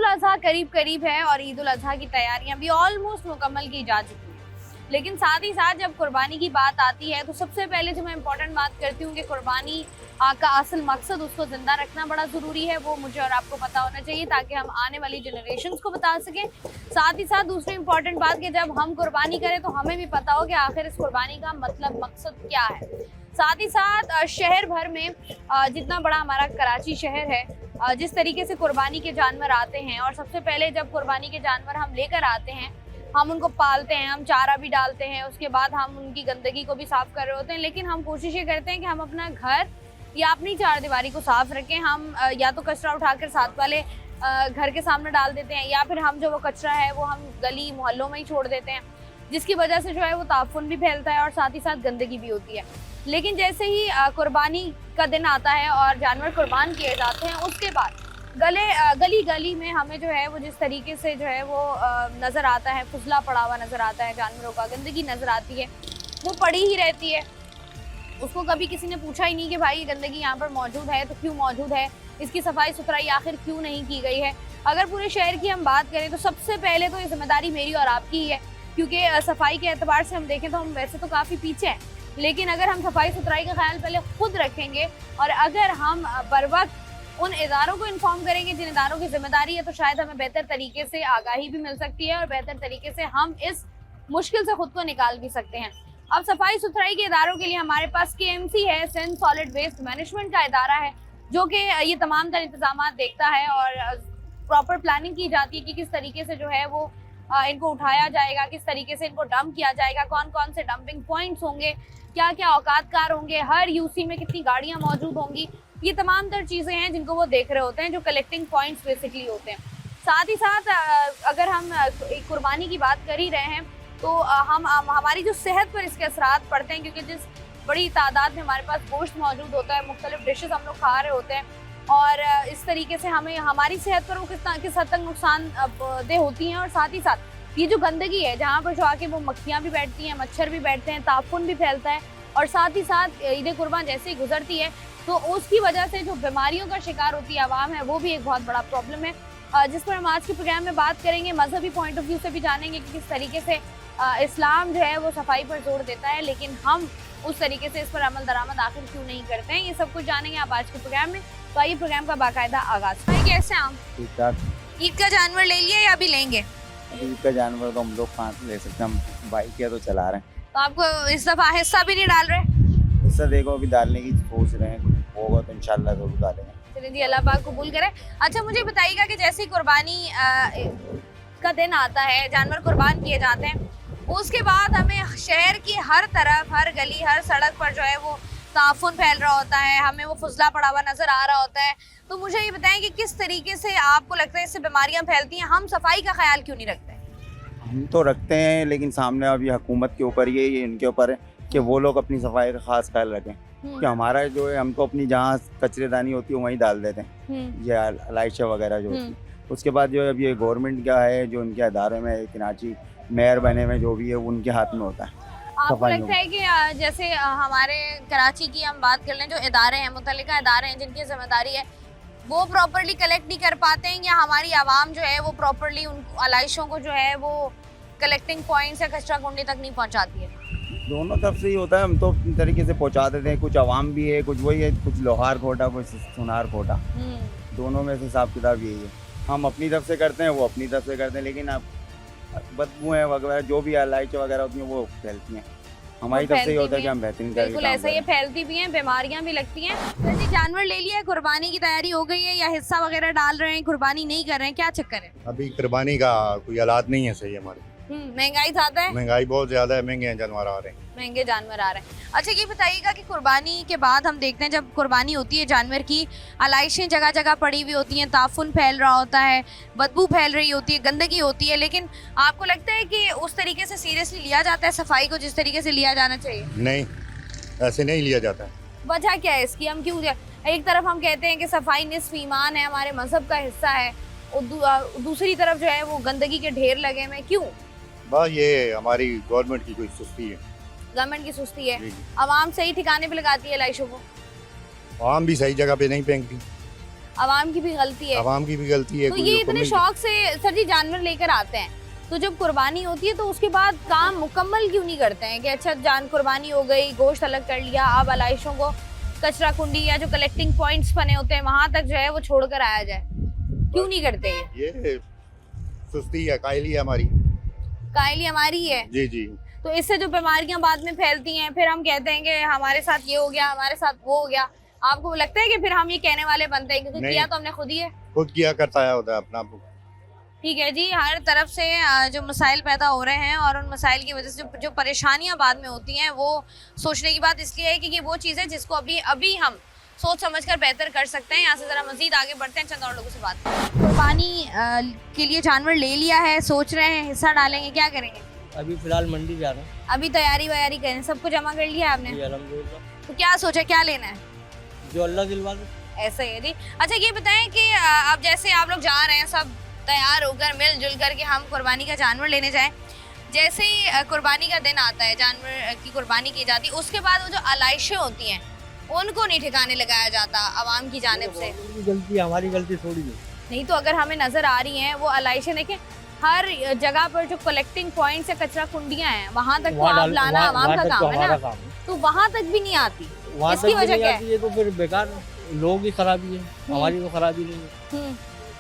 अज़हा करीब करीब है और ईद उल अज़हा की तैयारियां भी ऑलमोस्ट मुकम्मल की जा चुकी हैं। लेकिन साथ ही साथ जब कुर्बानी की बात आती है तो सबसे पहले जो मैं इम्पोर्टेंट बात करती हूँ कि कुर्बानी का असल मकसद उसको ज़िंदा रखना बड़ा ज़रूरी है, वो मुझे और आपको पता होना चाहिए ताकि हम आने वाली जनरेशन्स को बता सकें। साथ ही साथ दूसरी इम्पॉर्टेंट बात कि जब हम कुर्बानी करें तो हमें भी पता हो कि आखिर इस कुर्बानी का मतलब मकसद क्या है। साथ ही साथ शहर भर में जितना बड़ा हमारा कराची शहर है, जिस तरीके से कुर्बानी के जानवर आते हैं और सबसे पहले जब कुर्बानी के जानवर हम लेकर आते हैं, हम उनको पालते हैं, हम चारा भी डालते हैं, उसके बाद हम उनकी गंदगी को भी साफ़ कर रहे होते हैं। लेकिन हम कोशिश ये करते हैं कि हम अपना घर या अपनी चारदीवारी को साफ़ रखें। हम या तो कचरा उठाकर साथ वाले घर के सामने डाल देते हैं या फिर हम जो वो कचरा है वो हम गली मोहल्लों में ही छोड़ देते हैं, जिसकी वजह से जो है वो ताफुन भी फैलता है और साथ ही साथ गंदगी भी होती है। लेकिन जैसे ही कुर्बानी का दिन आता है और जानवर कुर्बान किए जाते हैं, उसके बाद गली गली में हमें जो है वो जिस तरीके से जो है वो नज़र आता है, फुसला पड़ा हुआ नज़र आता है जानवरों का, गंदगी नज़र आती है, वो पड़ी ही रहती है। उसको कभी किसी ने पूछा ही नहीं कि भाई ये गंदगी यहाँ पर मौजूद है तो क्यों मौजूद है, इसकी सफाई सुथराई आखिर क्यों नहीं की गई है। अगर पूरे शहर की हम बात करें तो सबसे पहले तो ये जिम्मेदारी मेरी और आपकी ही है, क्योंकि सफाई के एतबार से हम देखें तो हम वैसे तो काफ़ी पीछे हैं, लेकिन अगर हम सफाई सुथराई का ख्याल पहले खुद रखेंगे और अगर हम बर वक्त उन इदारों को इन्फॉर्म करेंगे जिन इदारों की जिम्मेदारी है, तो शायद हमें बेहतर तरीके से आगाही भी मिल सकती है और बेहतर तरीके से हम इस मुश्किल से खुद को निकाल भी सकते हैं। अब सफाई सुथराई के इदारों के लिए हमारे पास KMC है, सिंध सॉलिड वेस्ट मैनेजमेंट का इदारा है, जो कि ये तमाम तर इंतजाम देखता है और प्रॉपर प्लानिंग की जाती है कि किस तरीके से जो है वो इनको उठाया जाएगा, किस तरीके से इनको डंप किया जाएगा, कौन कौन से डंपिंग पॉइंट्स होंगे, क्या क्या औकातकार होंगे, हर UC में कितनी गाड़ियां मौजूद होंगी। ये तमाम तर चीज़ें हैं जिनको वो देख रहे होते हैं, जो कलेक्टिंग पॉइंट्स बेसिकली होते हैं। साथ ही साथ अगर हम कुर्बानी की बात कर ही रहे हैं तो हम हमारी जो सेहत पर इसके असरात पड़ते हैं, क्योंकि जिस बड़ी तादाद में हमारे पास गोश्त मौजूद होता है, मुख्तलिफ डिशेस हम लोग खा रहे होते हैं और इस तरीके से हमें हमारी सेहत पर वो किस हद तक नुकसानदेह होती हैं। और साथ ही साथ ये जो गंदगी है, जहाँ पर जो आके वो मक्खियाँ भी बैठती हैं, मच्छर भी बैठते हैं, ताफुन भी फैलता है और साथ ही साथ ईद कुर्बान जैसे ही गुजरती है तो उसकी वजह से जो बीमारियों का शिकार होती है आवाम है, वो भी एक बहुत बड़ा प्रॉब्लम है, जिस पर हम आज के प्रोग्राम में बात करेंगे। मजहबी पॉइंट ऑफ व्यू से भी जानेंगे कि किस तरीके से इस्लाम जो है वो सफाई पर जोर देता है, लेकिन हम उस तरीके से इस पर अमल दरामद आखिर क्यों नहीं करते हैं। ये सब कुछ जानेंगे आप आज के प्रोग्राम में। तो आइए प्रोग्राम का बाकायदा आगाज। कैसे आप? ठीक ठाक। ईद का जानवर ले लिया या अभी लेंगे? ईद का जानवर तो हम लोग कहाँ से ले सकते हैं, हम बाइक या तो चला रहे हैं। तो आपको इस दफा हिस्सा भी नहीं डाल रहे? हिस्सा देखो अभी डालने की सोच रहे हैं, होगा तो इंशाल्लाह जरूर डालेंगे। चलिए जी, अल्लाह पाक कबूल करे। अच्छा मुझे बताइएगा कि जैसे ही कुर्बानी का दिन आता है, जानवर कुर्बान किए जाते हैं, उसके बाद हमें शहर की हर तरफ, हर गली, हर सड़क पर जो है वो ताफुन फैल रहा होता है, हमें वो फुसला पड़ा हुआ नजर आ रहा होता है। तो मुझे ये बताएं कि किस तरीके से आपको लगता है इससे बीमारियां फैलती हैं, हम सफाई का ख्याल क्यों नहीं रखते? हम तो रखते हैं, लेकिन सामने अभी हुकूमत के ऊपर ये इनके ऊपर है कि वो लोग अपनी सफाई का खास ख्याल रखें, कि हमारा जो है हम तो अपनी जहाँ कचरेदानी होती है वहीं डाल देते हैं, ये अलाइशा वगैरह जो होती है। उसके बाद जो है अब ये गवर्नमेंट का है, जो उनके अदारे में कराची मेयर बने हुए जो भी है उनके हाथ में होता है। आपको लगता है कि जैसे हमारे कराची की हम बात कर लें, जो इदारे हैं, मुतल्लिका इदारे हैं जिनकी जिम्मेदारी है, वो प्रॉपर्ली कलेक्ट नहीं कर पाते हैं, या हमारी आवाम जो है वो प्रॉपर्ली उन अलाइशों को जो है वो कलेक्टिंग पॉइंट्स या कचरा कुंडी तक नहीं पहुंचाती है? दोनों तरफ से ही होता है, हम तो अपनी तरीके से पहुंचा देते हैं, कुछ आवाम भी है, कुछ वही है, कुछ लोहार खोटा, कुछ सुनार खोटा, दोनों में से हिसाब किताब यही है। हम अपनी तरफ से करते हैं, वो अपनी तरफ से करते हैं, लेकिन अब बदबू है वगैरह जो भी अलाइच वगैरह होती हैं वो फैलती हैं। हमारी तरफ से ये होता है कि हम बेहतरीन करें। बिल्कुल ऐसा, ये फैलती भी हैं, बीमारियां भी लगती हैं। वैसे जानवर ले लिया है, कुर्बानी की तैयारी हो गई है या हिस्सा वगैरह डाल रहे हैं, कुर्बानी नहीं कर रहे हैं, क्या चक्कर है? अभी कुर्बानी का कोई हालात नहीं है सही हमारे। महंगाई ज्यादा है, महंगाई बहुत ज्यादा है, महंगे जानवर आ रहे हैं, महंगे जानवर आ रहे हैं। अच्छा ये बताइएगा कि कुर्बानी के बाद हम देखते हैं, जब कुर्बानी होती है जानवर की, अलाइशें जगह जगह पड़ी हुई होती हैं, ताफुन फैल रहा होता है, बदबू फैल रही होती है, गंदगी होती है, लेकिन आपको लगता है कि उस तरीके से सीरियसली लिया जाता है सफाई को जिस तरीके से लिया जाना चाहिए? नहीं, ऐसे नहीं लिया जाता है। वजह क्या है इसकी? हम क्यों, एक तरफ हम कहते हैं कि सफाई निस्फ ईमान है, हमारे मजहब का हिस्सा है, और दूसरी तरफ जो है वो गंदगी के ढेर लगे हुए, क्यों? बस ये हमारी गवर्नमेंट की कोई सुस्ती है, गवर्नमेंट की सुस्ती है। आवाम सही ठिकाने पे लगाती है लाइशों को, आवाम भी सही जगह पे नहीं फेंकती। आवाम की भी गलती है। आवाम की भी गलती है। तो कोई ये हुक्म इतने नहीं- शौक से सर जी जानवर लेकर आते हैं, तो जब कुर्बानी होती है तो उसके बाद काम मुकम्मल क्यों नहीं करते हैं कि अच्छा जान कुर्बानी हो गई, गोश्त अलग कर लिया, अब आलाइशों को कचरा कुंडी या जो कलेक्टिंग पॉइंट्स बने होते हैं वहां तक जो है वो छोड़कर आया जाए, क्यों नहीं करते? ये सुस्ती है, कायली है हमारी। कायली हमारी है। जी जी। तो इससे जो बीमारियां बाद में फैलती हैं, फिर हम कहते हैं कि हमारे साथ ये हो गया, हमारे साथ वो हो गया। आपको लगता है कि फिर हम ये कहने वाले बनते हैं क्योंकि नहीं। किया तो हमने खुद ही है? खुद किया करता है होता है अपना। ठीक है जी, हर तरफ से जो मसाइल पैदा हो रहे हैं और उन मसाइल की वजह से जो परेशानियां बाद में होती हैं, वो सोचने की बात इसलिए है कि ये वो चीज़ है जिसको अभी हम सोच समझकर बेहतर कर सकते हैं। यहाँ से ज़रा मजीद आगे बढ़ते हैं, चंद और लोगों से बात करें। कुर्बानी के लिए जानवर ले लिया है, सोच रहे हैं हिस्सा डालेंगे, क्या करेंगे? अभी फिलहाल मंडी जा रहे हैं। अभी तैयारी वैयारी करें, सबको जमा कर लिया आपने? जी अल्हम्दुलिल्लाह। तो क्या सोचा, क्या लेना है? जो अल्लाह दिलवा दे। ऐसा ही है जी। अच्छा ये बताएं कि अब जैसे आप लोग जा रहे हैं सब तैयार होकर मिलजुल कर के हम कुर्बानी का जानवर लेने जाएं, जैसे ही कुर्बानी का दिन आता है, जानवर की कुर्बानी की जाती है, उसके बाद वो जो आलाइशें होती हैं उनको नहीं ठिकाने लगाया जाता आवाम की जानिब से? उनकी गलती है, हमारी गलती थोड़ी है। नहीं तो अगर हमें नजर आ रही हैं वो आलाइशें, देखें हर जगह पर जो कलेक्टिंग पॉइंट्स या कचरा कुंडियां हैं वहां तक तो आप लाना आवाम का काम है ना, तो वहां तक भी नहीं आती। वहाँ इसकी वजह क्या है? है तो फिर बेकार लोग की खराबी है, हमारी तो खराबी नहीं है।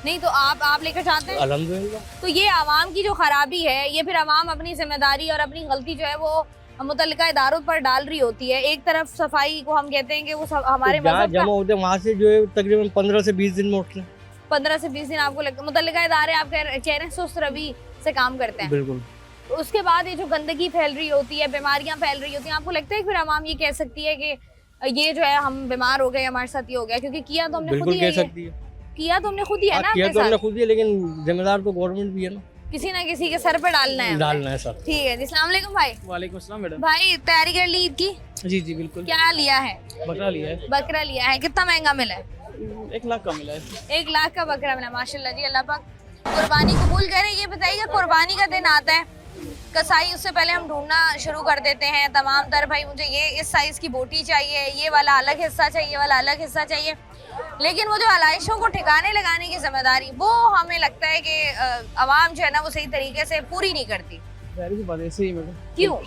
नहीं तो आप लेकर जाते हैं? अल्हम्दुलिल्लाह। तो ये आवाम की जो खराबी है, ये फिर आवाम अपनी जिम्मेदारी और अपनी गलती जो है वो मुतल्लिका इदारों पर डाल रही होती है। एक तरफ सफाई को हम कहते हैं कि वो हमारे तो जहाँ मजहब का जमा होते हैं वहाँ से जो है तकरीबन 15 से 20 दिन में उठते हैं। 15 से 20 दिन आपको लगता है? मुतल्लिका इदारे आप कह रहे हैं सुस्त रवि से काम करते हैं। बिल्कुल। उसके बाद ये जो गंदगी फैल रही होती है, बीमारियां फैल रही होती हैं, आपको लगता है कि फिर आवाम ये कह सकती है कि ये जो है हम बीमार हो गए, हमारे साथ ये हो गया? क्योंकि किया तो हमने खुद बिल्कुल ही कह है, सकती है। किया तो हमने खुद ही है ना किया अपने तो हमने साथ। खुद ही है, लेकिन जिम्मेदार तो गवर्नमेंट भी है ना, किसी ना किसी के सर पे डालना है हमें। डालना है सर। ठीक है जी, अस्सलाम वालेकुम भाई। वालेकुम अस्सलाम मैडम। भाई तैयारी कर ली ईद की? जी जी बिल्कुल। क्या लिया है? बकरा लिया है, बकरा लिया है। कितना महंगा मिला है? 1 लाख का मिला है। 1 लाख का बकरा मिला, माशाल्लाह जी, अल्लाह पाक कुर्बानी कबूल करे। ये बताइएगा कुर्बानी का दिन आता है, कसाई उससे पहले हम ढूंढना शुरू कर देते हैं तमाम तर, भाई मुझे ये इस साइज़ की बोटी चाहिए, ये वाला अलग हिस्सा चाहिए, ये वाला अलग हिस्सा चाहिए, लेकिन वो जो आलाइशों को ठिकाने लगाने की जिम्मेदारी वो हमें लगता है कि आवाम जो है ना वो सही तरीके से पूरी नहीं करती। जाहिर सी बात है, ऐसे ही मैडम। क्यों?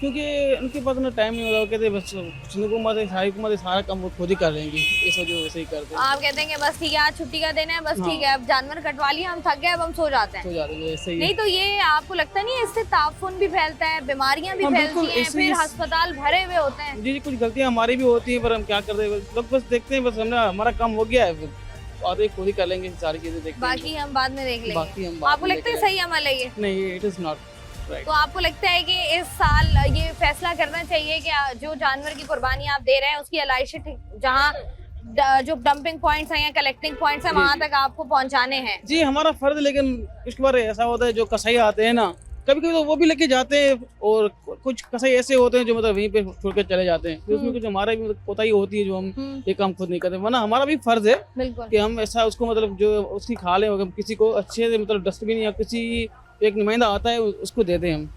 क्योंकि उनके पास ना टाइम नहीं होता, वो कहते हैं बस हुकूमत है, सारी हुकूमत है, सारा काम वो खुद ही कर लेंगे, इस वजह से वैसे ही करते हैं। आप कहते हैं कि बस ठीक है आज छुट्टी का दिन है, बस हाँ। ठीक है अब जानवर कटवा लिया, हम थक गए, अब हम सो जाते हैं। सो जाते हैं, ऐसे ही है। नहीं तो ये आपको लगता नहीं है इससे ताफुन भी फैलता है, बीमारियां भी हाँ, बिल्कुल, फैलती हैं, ऐसे फिर ही- अस्पताल भरे हुए होते हैं? जी जी, कुछ गलतियाँ हमारी भी होती हैं, पर हम क्या करते हैं, लोग बस देखते हैं, बस हमने हमारा काम हो गया है, फिर आते खुद ही कर लेंगे, सारी चीज़ें देखते हैं। बाकी हम बाद में देख लेंगे। बाकी हम बाद आपको में लगता है देख सही अमल है ये? नहीं, इट इज़ नॉट राइट। तो आपको लगता है कि इस साल ये फैसला करना चाहिए कि जो जानवर की कुर्बानी आप दे रहे हैं उसकी आलाइशें जहाँ जो डंपिंग पॉइंट्स हैं या कलेक्टिंग पॉइंट्स हैं जी, वहाँ जी। तक आपको पहुँचाने हैं? जी हमारा फर्ज, लेकिन इसके बार ऐसा होता है जो कसाई आते हैं ना, कभी कभी तो वो भी लेके जाते हैं, और कुछ कसाई ऐसे होते हैं जो मतलब वहीं पे छोड़ के चले जाते हैं, फिर उसमें कुछ हमारा भी मतलब कोताही होती है जो हम ये काम खुद नहीं करते, वरना हमारा भी फर्ज है बिल्कुल। कि हम ऐसा उसको मतलब जो उसकी खाल है, अगर किसी को अच्छे से मतलब डस्टबिन या किसी एक नुमाइंदा आता है उसको दे दें हम।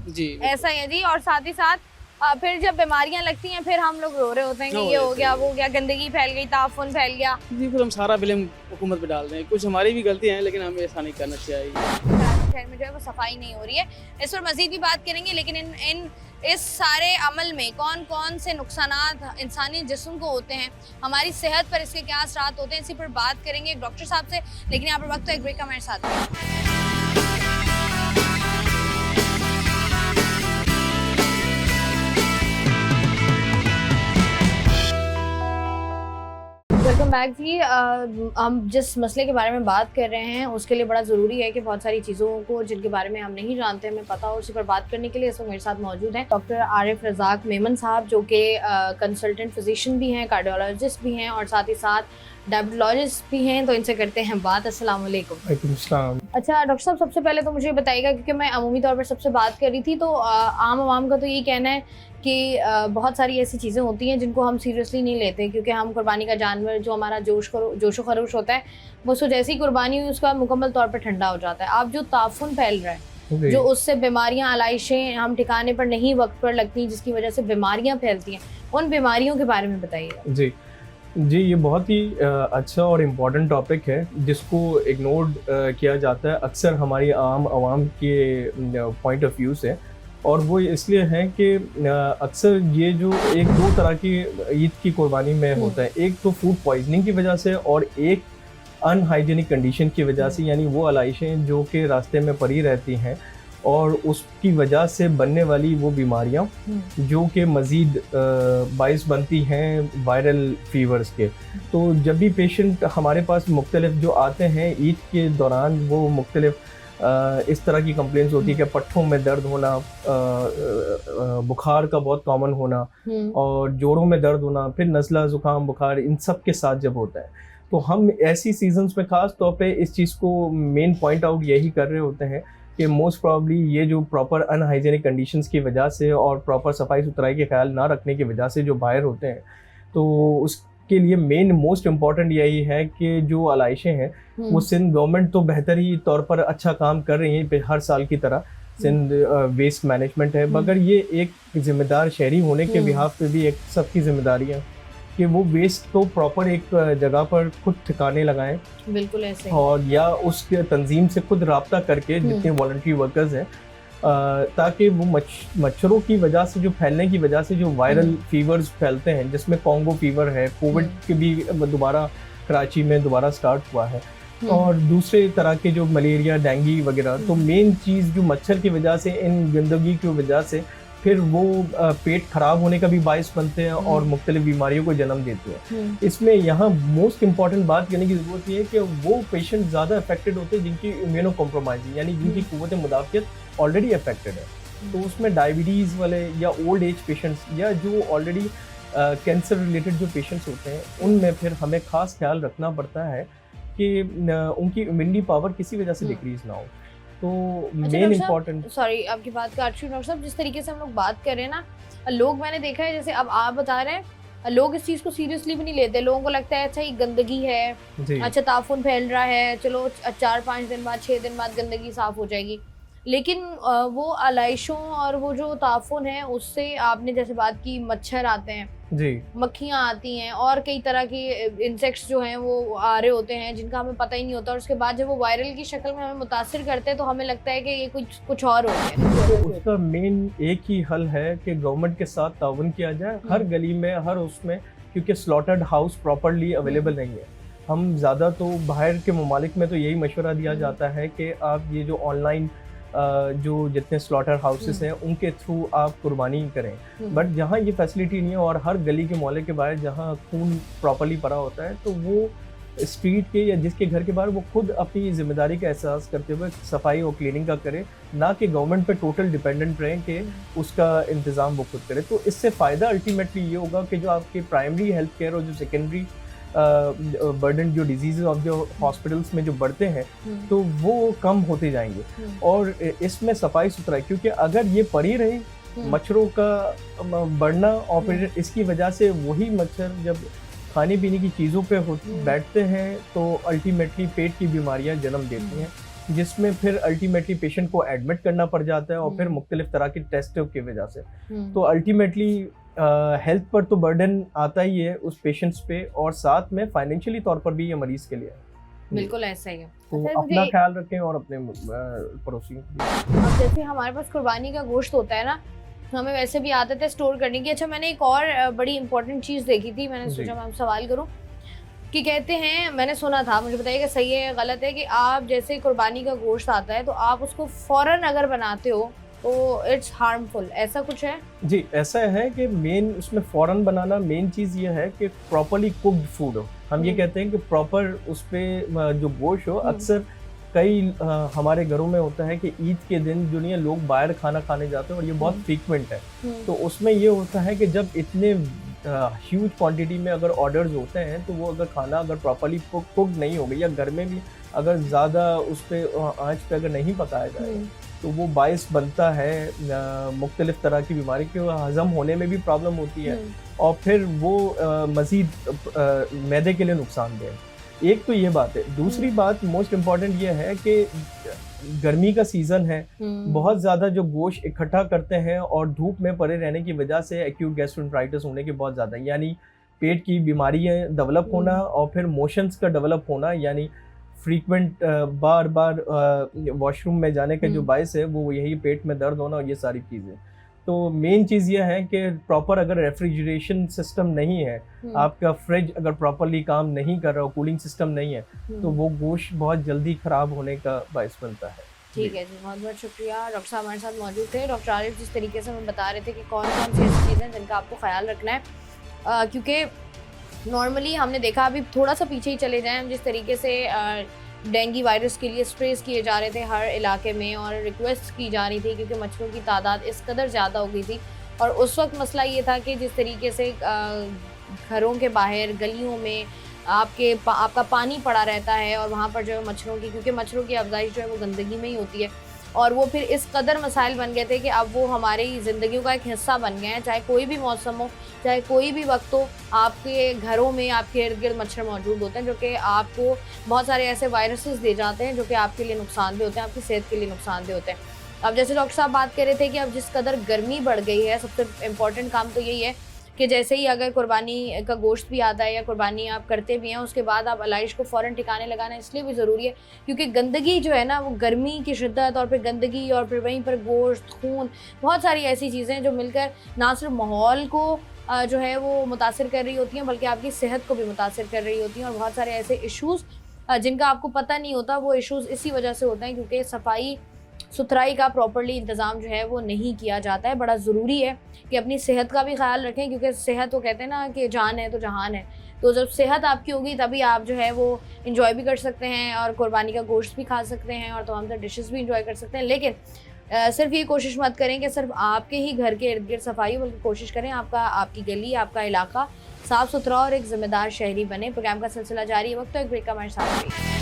जी ऐसा ही है जी। और साथ ही साथ फिर जब बीमारियां लगती हैं फिर हम लोग रो रहे होते हैं कि हाँ, ये हो वैसे गया, वो हो गया, गंदगी फैल गई, ताफुन फैल गया। जी, फिर हम सारा ब्लेम हुकूमत पे डाल रहे हैं, कुछ हमारी भी गलतियाँ हैं, लेकिन हमें ऐसा नहीं करना चाहिए। शहर में जो है वो सफाई नहीं हो रही है, इस पर मजीद भी बात करेंगे, लेकिन इस सारे अमल में कौन कौन से नुकसानात इंसानी जिस्म को होते हैं, हमारी सेहत पर इसके क्या असरात होते हैं, इसी पर बात करेंगे एक डॉक्टर साहब से। लेकिन यहाँ पर वक्त तो एक ब्रेक का हमारे साथ। वेलकम बैक जी। हम जिस मसले के बारे में बात कर रहे हैं उसके लिए बड़ा ज़रूरी है कि बहुत सारी चीज़ों को जिनके बारे में हम नहीं जानते हमें पता हो, उसी पर बात करने के लिए इस वक्त मेरे साथ मौजूद हैं डॉक्टर आरिफ रज़ाक मेमन साहब, जो कि कंसल्टेंट फिजिशियन भी हैं, कार्डियोलॉजिस्ट भी हैं और साथ ही साथ डायबिटोलॉजिस्ट भी हैं। तो इनसे करते हैं बात। अस्सलाम वालेकुम। वालेकुम सलाम। अच्छा डॉक्टर साहब, सबसे पहले तो मुझे बताइएगा, क्योंकि मैं अमूमी तौर पर सबसे बात कर रही थी, तो आम आवाम का तो यही कहना है कि बहुत सारी ऐसी चीज़ें होती हैं जिनको हम सीरियसली नहीं लेते, क्योंकि हम कुर्बानी का जानवर जो हमारा जोशो खरोश होता है वो सो जैसी कुर्बानी हुई उसका मुकम्मल तौर पर ठंडा हो जाता है। आप जो ताफुन फैल रहा है, जो उससे बीमारियां, आलाइशें हम ठिकाने पर नहीं वक्त पर लगती, जिसकी वजह से बीमारियां फैलती हैं, उन बीमारियों के बारे में बताइए। जी, जी, ये बहुत ही अच्छा और इम्पोर्टेंट टॉपिक है जिसको इग्नोर किया जाता है अक्सर हमारी आम आवाम के पॉइंट ऑफ व्यू से। और वो इसलिए है कि अक्सर ये जो एक दो तरह की ईद की कुर्बानी में होता है, एक तो फूड पॉइजनिंग की वजह से और एक अनहाइजीनिक कंडीशन की वजह से, यानी वो आलाइशें जो कि रास्ते में पड़ी रहती हैं और उसकी वजह से बनने वाली वो बीमारियां जो कि मज़ीद बाइस बनती हैं वायरल फीवर्स के। तो जब भी पेशेंट हमारे पास मुख्तलिफ जो आते हैं ईद के दौरान, वो मुख्तलिफ इस तरह की कंप्लेंट्स होती है कि पट्ठों में दर्द होना, बुखार का बहुत कॉमन होना और जोड़ों में दर्द होना, फिर नज़ला ज़ुकाम बुखार, इन सब के साथ जब होता है तो हम ऐसी सीजन्स में ख़ास तौर पे इस चीज़ को मेन पॉइंट आउट यही कर रहे होते हैं कि मोस्ट प्रॉब्ली ये जो प्रॉपर अनहाइजीनिक कंडीशंस की वजह से और प्रॉपर सफाई सुथराई के ख्याल ना रखने की वजह से जो बाहर होते हैं, तो उसके लिए मेन मोस्ट इम्पॉर्टेंट यही है कि जो आलाइशें हैं वो सिंध गवर्नमेंट तो बेहतर ही तौर पर अच्छा काम कर रही है हर साल की तरह। सिंध वेस्ट मैनेजमेंट है, मगर ये एक जिम्मेदार शहरी होने के बिहाफ पे भी एक सबकी जिम्मेदारी है कि वो वेस्ट को प्रॉपर एक जगह पर खुद ठिकाने लगाएं। बिल्कुल ऐसे। और या उसके तंजीम से खुद राब्ता करके जितने वॉलंटरी वर्कर्स हैं, ताकि वो मच्छरों की वजह से जो फैलने की वजह से जो वायरल फीवर्स फैलते हैं, जिसमें कॉन्गो फीवर है, कोविड के भी दोबारा कराची में दोबारा स्टार्ट हुआ है, और दूसरे तरह के जो मलेरिया डेंगू वगैरह, तो मेन चीज़ जो मच्छर की वजह से, इन गंदगी की वजह से फिर वो पेट खराब होने का भी बायस बनते हैं और मुख्तलिफ बीमारियों को जन्म देते हैं। इसमें यहाँ मोस्ट इम्पॉर्टेंट बात करने की ज़रूरत ये है कि वो पेशेंट ज़्यादा अफेक्टेड होते हैं जिनकी इम्यूनो कॉम्प्रोमाइज, यानी जिनकी क़ुव्वत मुदाफ़ियत ऑलरेडी अफेक्टेड है। तो उसमें डायबिटीज़ वाले या ओल्ड एज पेशेंट्स या जो ऑलरेडी कैंसर रिलेटेड जो पेशेंट्स होते हैं, उनमें फिर हमें ख़ास ख्याल रखना पड़ता है कि उनकी इम्यूनिटी पावर किसी वजह से डिक्रीज़ ना हो। तो मेन इम्पोर्टेंट, सॉरी आपकी बात काट रही हूँ डॉक्टर साहब, जिस तरीके से हम लोग बात कर रहे हैं ना, लोग मैंने देखा है जैसे अब आप बता रहे हैं, लोग इस चीज़ को सीरियसली भी नहीं लेते। लोगों को लगता है अच्छा ये गंदगी है, अच्छा ताफुन फैल रहा है, चलो 4-5 दिन बाद 6 दिन बाद गंदगी साफ हो जाएगी। लेकिन वो आलाइशों और वो जो ताफुन है उससे, आपने जैसे बात की, मच्छर आते हैं जी, मक्खियाँ आती हैं और कई तरह की इंसेक्ट्स जो हैं वो आ रहे होते हैं जिनका हमें पता ही नहीं होता, और उसके बाद जब वो वायरल की शक्ल में हमें मुतासिर करते हैं तो हमें लगता है कि ये कुछ और हो गया। उसका मेन एक ही हल है कि गवर्नमेंट के साथ ताउन किया जाए हर गली में, हर उसमें, क्योंकि स्लॉटर्ड हाउस प्रॉपरली अवेलेबल नहीं है। हम ज़्यादा तो बाहर के ममालिक में तो यही मशवरा दिया जाता है कि आप ये जो ऑनलाइन जो जितने स्लॉटर हाउसेस हैं उनके थ्रू आप कुर्बानी करें, बट जहाँ ये फैसिलिटी नहीं है और हर गली के मोहल्ले के बाहर जहाँ खून प्रॉपरली पड़ा होता है, तो वो स्ट्रीट के या जिसके घर के बाहर वो खुद अपनी जिम्मेदारी का एहसास करते हुए सफाई और क्लीनिंग का करे, ना कि गवर्नमेंट पे टोटल डिपेंडेंट रहें कि उसका इंतज़ाम वो खुद करे। तो इससे फ़ायदा अल्टीमेटली ये होगा कि जो आपके प्राइमरी हेल्थ केयर और जो सेकेंडरी बर्डन जो डिजीज़ ऑफ जो हॉस्पिटल्स में जो बढ़ते हैं, तो वो कम होते जाएंगे। और इसमें सफाई सुथराई, क्योंकि अगर ये पड़ी रही मच्छरों का बढ़ना, और फिर इसकी वजह से वही मच्छर जब खाने पीने की चीज़ों पे बैठते हैं तो अल्टीमेटली पेट की बीमारियां जन्म देती हैं, जिसमें फिर अल्टीमेटली पेशेंट को एडमिट करना पड़ जाता है और फिर मुख्तलिफ तरह की टेस्टों की वजह से। तो अल्टीमेटली हेल्थ पर तो बर्डन आता ही है उस पेशेंट्स पे, और साथ में फाइनेंशियली तौर पर भी ये मरीज़ के लिए। बिल्कुल ऐसा ही है। तो अपना ख्याल रखें और अपने पड़ोसियों को। जैसे हमारे पास कुर्बानी का गोश्त होता है ना, हमें वैसे भी आदत है स्टोर करने की। अच्छा, मैंने एक और बड़ी इंपॉर्टेंट चीज़ देखी थी, मैंने सोचा मैं सवाल करूं कि कहते हैं, मैंने सुना था, मुझे बताइए कि सही है या गलत है, कि आप जैसे कुर्बानी का गोश्त आता है तो आप उसको फ़ौरन अगर बनाते हो तो इट्स हार्मफुल, ऐसा कुछ है? जी, ऐसा है कि मेन उसमें फ़ौरन बनाना, मेन चीज़ ये है कि प्रॉपरली कुक्ड फूड हो। हम ये कहते हैं कि प्रॉपर उस पर जो गोश्त हो। अक्सर कई हमारे घरों में होता है कि ईद के दिन दुनिया लोग बाहर खाना खाने जाते हैं और ये बहुत फ्रीक्वेंट है। तो उसमें ये होता है कि जब इतने ह्यूज क्वांटिटी में अगर ऑर्डर्स होते हैं तो वो अगर खाना अगर प्रॉपरली कुक्ड नहीं हो गई, या घर में भी अगर ज़्यादा उस पर आँच पे अगर नहीं पकाया जाए, तो वो बायस बनता है मुख्तलिफ तरह की बीमारी के, हज़म होने में भी प्रॉब्लम होती है और फिर वो मज़ीद मैदे के लिए नुकसानदेह है। एक तो ये बात है। दूसरी बात मोस्ट इम्पॉर्टेंट ये है कि गर्मी का सीज़न है, बहुत ज़्यादा जो गोश्त इकट्ठा करते हैं और धूप में पड़े रहने की वजह से एक्यूट गैस्ट्रोएंटेराइटिस होने के बहुत ज़्यादा, यानी पेट की बीमारियाँ डेवलप होना और फिर मोशंस का डेवलप होना, यानी फ्रीक्वेंट बार बार वॉशरूम में जाने का जो बायस है वो यही पेट में दर्द होना और ये सारी चीज़ें। तो मेन चीज़ ये है कि प्रॉपर अगर रेफ्रिजरेशन सिस्टम नहीं है, आपका फ्रिज अगर प्रॉपरली काम नहीं कर रहा हो, कूलिंग सिस्टम नहीं है, तो वो गोश्त बहुत जल्दी ख़राब होने का बायस बनता है। ठीक है जी, बहुत बहुत शुक्रिया। डॉक्टर साहब हमारे साथ मौजूद थे। डॉक्टर आरिफ जिस तरीके से हमें बता रहे थे कि कौन कौन सी ऐसी चीज़ें जिनका आपको ख्याल रखना है, क्योंकि नॉर्मली हमने देखा, अभी थोड़ा सा पीछे ही चले जाएं हम, जिस तरीके से डेंगू वायरस के लिए स्प्रेस किए जा रहे थे हर इलाके में और रिक्वेस्ट की जा रही थी क्योंकि मच्छरों की तादाद इस कदर ज़्यादा हो गई थी। और उस वक्त मसला ये था कि जिस तरीके से घरों के बाहर गलियों में आपका पानी पड़ा रहता है और वहाँ पर जो है मच्छरों की, क्योंकि मच्छरों की अफजाइश जो है वो गंदगी में ही होती है, और वो फिर इस कदर मसाइल बन गए थे कि अब वो हमारी ज़िंदगियों का एक हिस्सा बन गए हैं। चाहे कोई भी मौसम हो, चाहे कोई भी वक्त हो, आपके घरों में आपके इर्द गिर्द मच्छर मौजूद होते हैं जो कि आपको बहुत सारे ऐसे वायरसेस दे जाते हैं जो कि आपके लिए नुकसानदेह होते हैं, आपकी सेहत के लिए नुकसानदेह होते हैं। अब जैसे डॉक्टर साहब बात कर रहे थे कि अब जिस कदर गर्मी बढ़ गई है, सबसे इम्पॉर्टेंट काम तो यही है कि जैसे ही अगर कुर्बानी का गोश्त भी आता है या कुर्बानी आप करते भी हैं, उसके बाद आप अलाइश को फ़ौरन ठिकाने लगाना इसलिए भी ज़रूरी है क्योंकि गंदगी जो है ना, वो गर्मी की शिद्दत और फिर गंदगी और फिर वहीं पर गोश्त, खून, बहुत सारी ऐसी चीज़ें जो मिलकर ना सिर्फ माहौल को जो है वो मुतासिर कर रही होती हैं बल्कि आपकी सेहत को भी मुतासिर कर रही होती हैं। और बहुत सारे ऐसे इश्यूज़ जिनका आपको पता नहीं होता, वो इश्यूज़ इसी वजह से होते हैं क्योंकि सफाई सुथराई का प्रॉपर्ली इंतज़ाम जो है वो नहीं किया जाता है। बड़ा ज़रूरी है कि अपनी सेहत का भी ख्याल रखें क्योंकि सेहत, वो कहते हैं ना कि जान है तो जहान है। तो जब सेहत आपकी होगी तभी आप जो है वो इंजॉय भी कर सकते हैं और कुर्बानी का गोश्त भी खा सकते हैं और तमाम तरह डिशेस भी इंजॉय कर सकते हैं। लेकिन सिर्फ ये कोशिश मत करें कि सिर्फ आपके ही घर के इर्द गिर्द सफाई, बल्कि कोशिश करें आपकी गली, आपका इलाका साफ़ सुथरा और एक ज़िम्मेदार शहरी बने। प्रोग्राम का सिलसिला जारी है, वक्त तो एक ब्रेक का, हमारे साथ रहिए।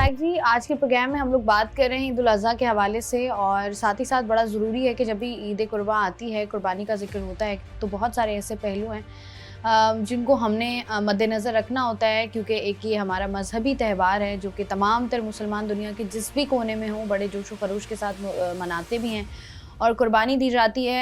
जी, आज के प्रोग्राम में हम लोग बात कर रहे हैं ईद उल अज़हा के हवाले से और साथ ही साथ बड़ा ज़रूरी है कि जब भी ईद कुर्बान आती है, कुर्बानी का जिक्र होता है, तो बहुत सारे ऐसे पहलू हैं जिनको हमने मद्देनज़र रखना होता है क्योंकि एक ये हमारा मजहबी त्यौहार है जो कि तमाम तर मुसलमान दुनिया के जिस भी कोने में हों बड़े जोश व खरोश के साथ मनाते भी हैं और कुर्बानी दी जाती है।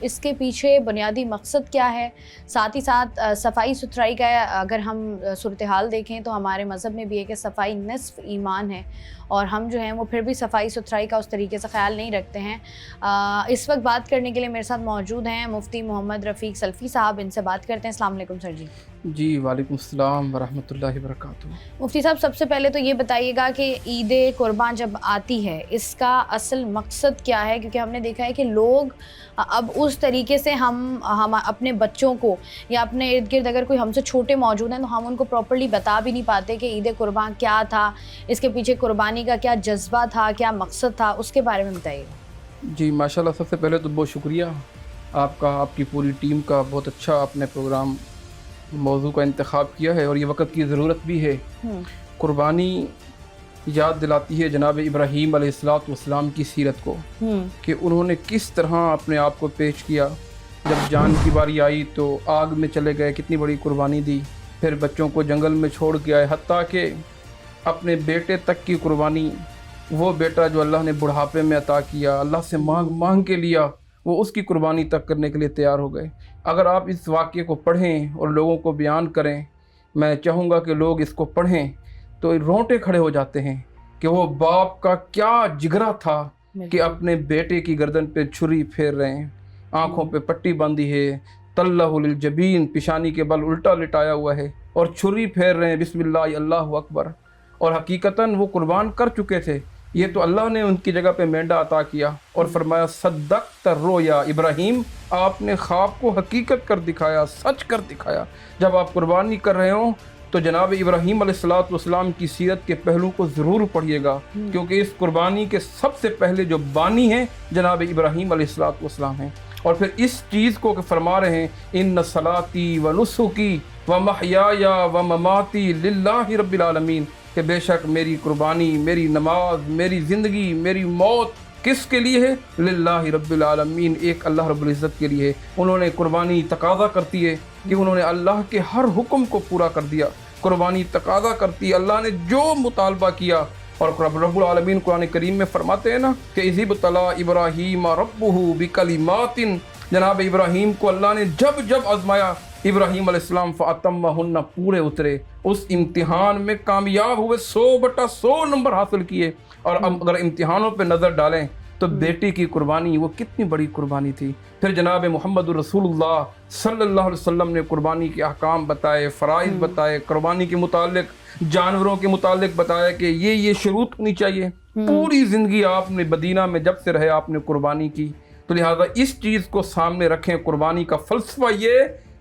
इसके पीछे बुनियादी मकसद क्या है, साथ ही साथ सफाई सुथराई का अगर हम सूरत हाल देखें तो हमारे मज़हब में भी है कि सफाई निस्फ़ ईमान है और हम जो हैं वो फिर भी सफाई सुथराई का उस तरीके से ख्याल नहीं रखते हैं। इस वक्त बात करने के लिए मेरे साथ मौजूद हैं मुफ्ती मोहम्मद रफ़ीक सल्फ़ी साहब। इनसे बात करते हैं। अस्सलाम वालेकुम सर जी। जी वालेकुम अस्सलाम वरहमतुल्लाहि वबरकातुहू। मुफ्ती साहब, सबसे पहले तो ये बताइएगा कि ईद कुर्बान जब आती है इसका असल मकसद क्या है, क्योंकि हमने देखा है कि लोग अब उस तरीके से हम अपने बच्चों को या अपने इर्द गिर्द अगर कोई हमसे छोटे मौजूद हैं तो हम उनको प्रॉपर्ली बता भी नहीं पाते कि ईद कुर्बान क्या था, इसके पीछे कुर्बानी का क्या जज्बा था, क्या मकसद था, उसके बारे में बताइएगा। जी माशाल्लाह, सबसे पहले तो बहुत शुक्रिया आपका, आपकी पूरी टीम का। बहुत अच्छा आपने प्रोग्राम मौजू का इंतखाब किया है और ये वक्त की ज़रूरत भी है। कुर्बानी याद दिलाती है जनाब इब्राहीम अलैहिस्सलाम की सीरत को कि उन्होंने किस तरह अपने आप को पेश किया। जब जान की बारी आई तो आग में चले गए, कितनी बड़ी कुर्बानी दी, फिर बच्चों को जंगल में छोड़ के आए, हत्ता कि अपने बेटे तक की कुर्बानी, वो बेटा जो अल्लाह ने बुढ़ापे में अता किया, अल्लाह से मांग के लिया, वो उसकी कुर्बानी तक करने के लिए तैयार हो गए। अगर आप इस वाक़े को पढ़ें और लोगों को बयान करें, मैं चाहूँगा कि लोग इसको पढ़ें तो रोंगटे खड़े हो जाते हैं कि वो बाप का क्या जिगरा था कि अपने बेटे की गर्दन पे छुरी फेर रहे हैं, आँखों पे पट्टी बांधी है, तल्लाहुल जबीन, पिशानी के बल उल्टा लिटाया हुआ है और छुरी फेर रहे हैं, बिस्मिल्लाह अल्लाहु अकबर। और हकीकतन वो कुर्बान कर चुके थे। ये तो अल्लाह ने उनकी जगह पे मेंढा अता किया और फरमाया सद्दक़्त रोया इब्राहीम, आपने ख्वाब को हकीकत कर दिखाया, सच कर दिखाया। जब आप कुर्बानी कर रहे हो तो जनाब इब्राहीम अलैहिस्सलाम की सीरत के पहलू को ज़रूर पढ़िएगा क्योंकि इस कुर्बानी के सबसे पहले जो बानी हैं जनाब इब्राहीम अलैहिस्सलाम हैं। और फिर इस चीज़ को फरमा रहे हैं, इन्न सलाती व नुसुकी व महयाया व ममाती लिल्लाहि रब्बिल आलमीन, कि बेशक मेरी कुर्बानी, मेरी नमाज, मेरी ज़िंदगी, मेरी मौत किसके लिए है? लिल्लाहि रब्बिल आलमीन, एक अल्लाह रब्बुल इज़्ज़त के लिए। उन्होंने कुर्बानी तकाज़ा करती है कि उन्होंने अल्लाह के हर हुक्म को पूरा कर दिया। कुर्बानी तकादा करती है। अल्लाह ने जो मुतालबा किया, और रब्बुल आलमीन कुरान करीम में फरमाते हैं ना कि इज़िब तला इब्राहीम रब्बुहु बिकलिमातिन, जनाब इब्राहीम को अल्लाह ने जब जब आजमाया, इब्राहीम अलैहिस्सलाम फ़अतम्महुन्ना, पूरे उतरे, उस इम्तिहान में कामयाब हुए, 100/100 नंबर हासिल किए। और अब अगर इम्तिहानों पे नज़र डालें तो बेटी की कुर्बानी वो कितनी बड़ी कुर्बानी थी। फिर जनाब मोहम्मद रसूलुल्लाह सल्लल्लाहु अलैहि वसल्लम ने कुर्बानी के अहकाम बताए, फ़राइज़ बताए, कुर्बानी के मुतालिक, जानवरों के मुतालिक बताया कि ये शुरूत होनी चाहिए। पूरी ज़िंदगी आपने मदीना में जब से रहे आपने कुर्बानी की, तो लिहाजा इस चीज़ को सामने रखें। कुर्बानी का फ़लसफ़ा ये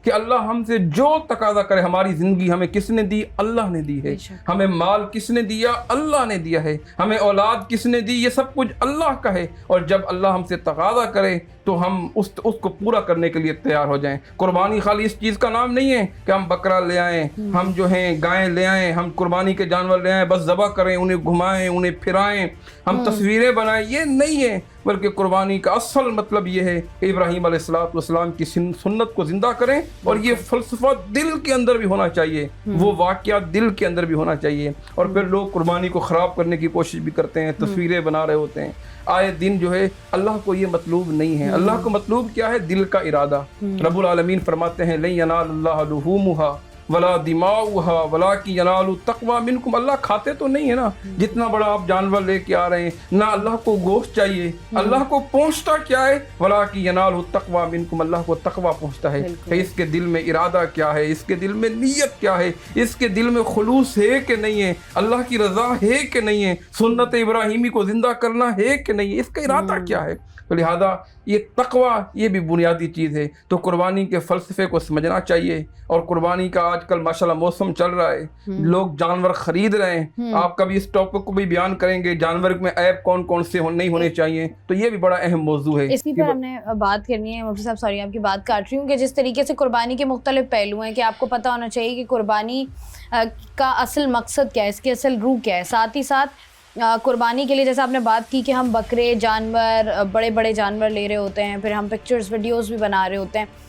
कि अल्लाह हमसे जो तकादा करे, हमारी ज़िंदगी हमें किसने दी? अल्लाह ने दी है। हमें माल किसने दिया? अल्लाह ने दिया है। हमें औलाद किसने दी? ये सब कुछ अल्लाह का है। और जब अल्लाह हमसे तकादा करे तो हम उसको पूरा करने के लिए तैयार हो जाएं। कुर्बानी खाली इस चीज़ का नाम नहीं है कि हम बकरा ले आएँ, हम जो हैं गायें ले आएँ, हम कुर्बानी के जानवर ले आएँ, बस ज़बह करें, उन्हें घुमाएं, उन्हें फिराएं, हम तस्वीरें बनाएं, ये नहीं है। बल्कि कुर्बानी का असल मतलब ये है कि इब्राहीम अलैहिस्सलाम की सुन्नत को ज़िंदा करें। और ये फ़लसफ़ा दिल के अंदर भी होना चाहिए, वो वाक़या दिल के अंदर भी होना चाहिए। और फिर लोग कुर्बानी को ख़राब करने की कोशिश भी करते हैं, तस्वीरें बना रहे होते हैं आए दिन। जो है अल्लाह को ये मतलूब नहीं है। अल्लाह को मतलूब क्या है? दिल का इरादा। रब्बुल आलमीन फरमाते हैं लन यनालुल्लाह लुहूमुहा वला दिमाउहा वलाकिन यनालु तक़वा मिनकुम। अल्लाह खाते तो नहीं है ना, जितना बड़ा आप जानवर लेके आ रहे हैं ना, अल्लाह को गोश्त चाहिए। अल्लाह को पहुँचता क्या है? वलाकिन यनालु तक़वा मिनकुम, अल्लाह को तक़वा पहुँचता है कि इसके दिल में इरादा क्या है, इसके दिल में नीयत क्या है, इसके दिल में खुलूस है कि नहीं है, अल्लाह की रज़ा है कि नहीं है, सुन्नत इब्राहीमी को ज़िंदा करना है कि नहीं है, इसका इरादा क्या है। तो लिहाजा ये तक़वा ये भी बुनियादी चीज़ है। तो कुर्बानी के फ़लसफ़े को समझना चाहिए। और कुर्बानी का आजकल माशाल्लाह मौसम चल रहा है, लोग जानवर ख़रीद रहे हैं। आप कभी इस टॉपिक को भी बयान करेंगे, जानवर में ऐप कौन कौन से नहीं होने चाहिए, तो ये भी बड़ा अहम मौजू है। इसी पर हमने बात करनी है। मुफ्ती साहब सॉरी आपकी बात काट रही हूँ कि जिस तरीके से कुर्बानी के मुख्तलिफ पहलू हैं कि आपको पता होना चाहिए कि कुर्बानी का असल मकसद क्या है, इसकी असल रूह क्या है। साथ ही साथ कुर्बानी के लिए जैसे आपने बात की कि हम बकरे, जानवर, बड़े बड़े जानवर ले रहे होते हैं, फिर हम पिक्चर्स वीडियोस भी बना रहे होते हैं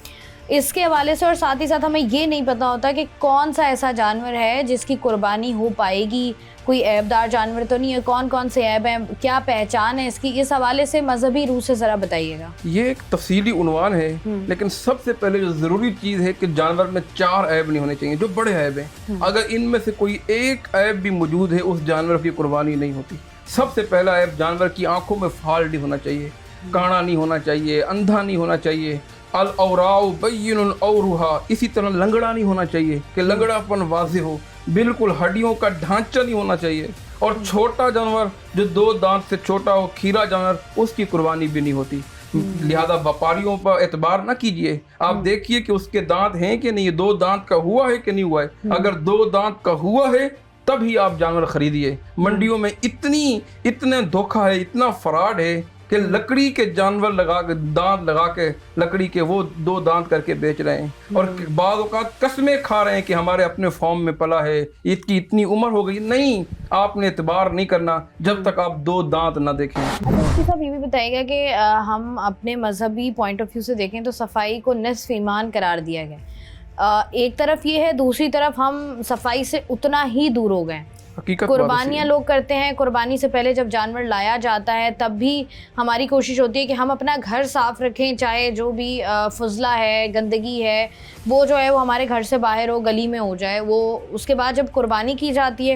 इसके हवाले से। और साथ ही साथ हमें ये नहीं पता होता कि कौन सा ऐसा जानवर है जिसकी कुर्बानी हो पाएगी, कोई ऐबदार जानवर तो नहीं है, कौन कौन से ऐब हैं, क्या पहचान है इसकी। इस हवाले से मजहबी रूह से ज़रा बताइएगा। ये एक तफसीली उन्वान है, लेकिन सबसे पहले जो ज़रूरी चीज़ है कि जानवर में 4 ऐब नहीं होने चाहिए जो बड़े ऐब हैं। अगर इनमें से कोई एक ऐब भी मौजूद है, उस जानवर की कुर्बानी नहीं होती। सबसे पहला ऐब, जानवर की आंखों में फाल नहीं होना चाहिए, काना नहीं होना चाहिए, अंधा नहीं होना चाहिए। अल औराउ बय्यिनुन औरुहा, इसी तरह लंगड़ा नहीं होना चाहिए कि लंगड़ापन वाज़ेह हो, बिल्कुल हड्डियों का ढांचा नहीं होना चाहिए। और छोटा जानवर जो 2 दांत से छोटा हो, खीरा जानवर, उसकी कुर्बानी भी नहीं होती। लिहाजा व्यापारियों पर एतबार ना कीजिए। आप देखिए कि उसके दांत हैं कि नहीं, 2 दांत का हुआ है कि नहीं हुआ है। अगर 2 दांत का हुआ है तभी आप जानवर खरीदिए। मंडियों में इतने धोखा है, इतना फ्रॉड है कि लकड़ी के जानवर लगा के, दांत लगा के लकड़ी के वो 2 दांत करके बेच रहे हैं। और बाद औक़ात कसमें खा रहे हैं कि हमारे अपने फॉर्म में पला है, इसकी इतनी उम्र हो गई। नहीं, आपने एतबार नहीं करना जब तक आप 2 दांत ना देखें। मुफ्ती साहब ये भी बताइएगा कि हम अपने मजहबी पॉइंट ऑफ व्यू से देखें तो सफाई को निस्फ ईमान करार दिया गया। एक तरफ ये है, दूसरी तरफ हम सफाई से उतना ही दूर हो गए। कुर्बानियाँ लोग करते हैं, कुर्बानी से पहले जब जानवर लाया जाता है तब भी हमारी कोशिश होती है कि हम अपना घर साफ़ रखें, चाहे जो भी फजला है, गंदगी है, वो जो है वो हमारे घर से बाहर हो, गली में हो जाए वो। उसके बाद जब कुर्बानी की जाती है,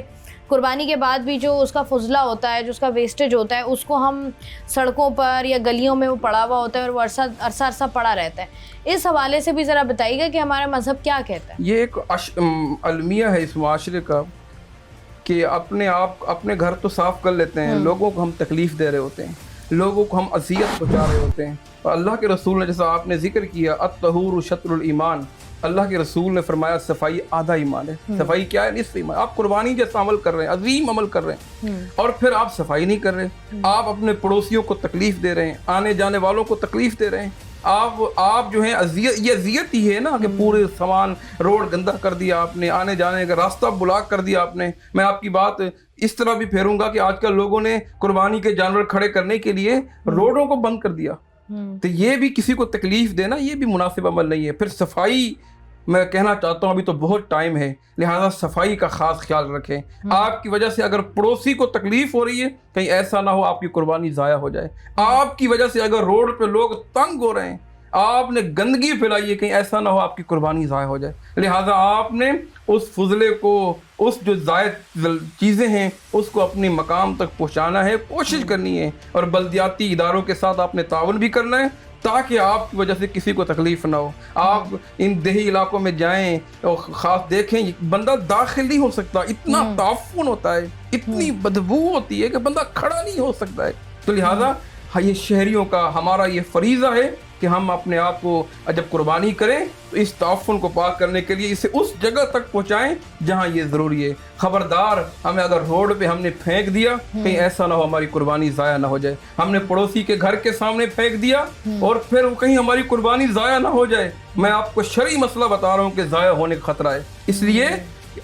कुर्बानी के बाद भी जो उसका फजला होता है, जो उसका वेस्टेज होता है, उसको हम सड़कों पर या गलियों में वो पड़ा हुआ होता है और वो अरसा पड़ा रहता है। इस हवाले से भी ज़रा बताइएगा कि हमारा मज़हब क्या कहता है। ये एक अलमिया है इस माशरे का कि अपने घर तो साफ़ कर लेते हैं, लोगों को हम तकलीफ़ दे रहे होते हैं, लोगों को हम अज़ियत पहुँचा रहे होते हैं। और अल्लाह के रसूल ने, जैसा आपने जिक्र किया, अत-तहूरु शत्रुल ईमान, अल्लाह के रसूल ने फरमाया सफाई आधा ईमान है। सफाई क्या है? निस्फ ईमान। आप कुर्बानी जैसा अमल कर रहे हैं, अजीम अमल कर रहे हैं, और फिर आप सफाई नहीं कर रहे। आप अपने पड़ोसियों को तकलीफ़ दे रहे हैं, आने जाने वालों को तकलीफ़ दे रहे हैं। आप जो है ये अजियत ही है ना कि पूरे सामान रोड गंदा कर दिया आपने, आने जाने का रास्ता ब्लॉक कर दिया आपने। मैं आपकी बात इस तरह भी फेरूंगा कि आजकल लोगों ने कुर्बानी के जानवर खड़े करने के लिए रोडों को बंद कर दिया। तो ये भी किसी को तकलीफ देना, ये भी मुनासिब अमल नहीं है। फिर सफाई मैं कहना चाहता हूँ अभी तो बहुत टाइम है, लिहाजा सफाई का खास ख्याल रखें। आपकी वजह से अगर पड़ोसी को तकलीफ हो रही है, कहीं ऐसा ना हो आपकी कुर्बानी ज़ाया हो जाए। आपकी वजह से अगर रोड पे लोग तंग हो रहे हैं, आपने गंदगी फैलाई है, कहीं ऐसा ना हो आपकी कुर्बानी ज़ाया हो जाए। लिहाजा आपने उस फजले को, उस जो ज़ायद चीज़ें हैं उसको अपनी मकाम तक पहुँचाना है, कोशिश करनी है, और बल्दियाती इदारों के साथ आपने ताउन भी करना है ताकि आपकी वजह से किसी को तकलीफ ना हो। आप इन देही इलाकों में जाएं और ख़ास देखें, बंदा दाखिल नहीं हो सकता, इतना ताफुन होता है, इतनी बदबू होती है कि बंदा खड़ा नहीं हो सकता है। तो लिहाजा ये शहरियों का हमारा ये फरीज़ा है कि हम अपने आप को जब कुर्बानी करें तो इस ताफुन को पार करने के लिए इसे उस जगह तक पहुंचाएं जहां ये ज़रूरी है। खबरदार, हमें अगर रोड पे हमने फेंक दिया, कहीं ऐसा ना हो हमारी कुर्बानी ज़ाया ना हो जाए। हमने पड़ोसी के घर के सामने फेंक दिया और फिर कहीं हमारी कुर्बानी ज़ाया ना हो जाए। मैं आपको शरई मसला बता रहा हूँ कि ज़ाया होने का ख़तरा है। इसलिए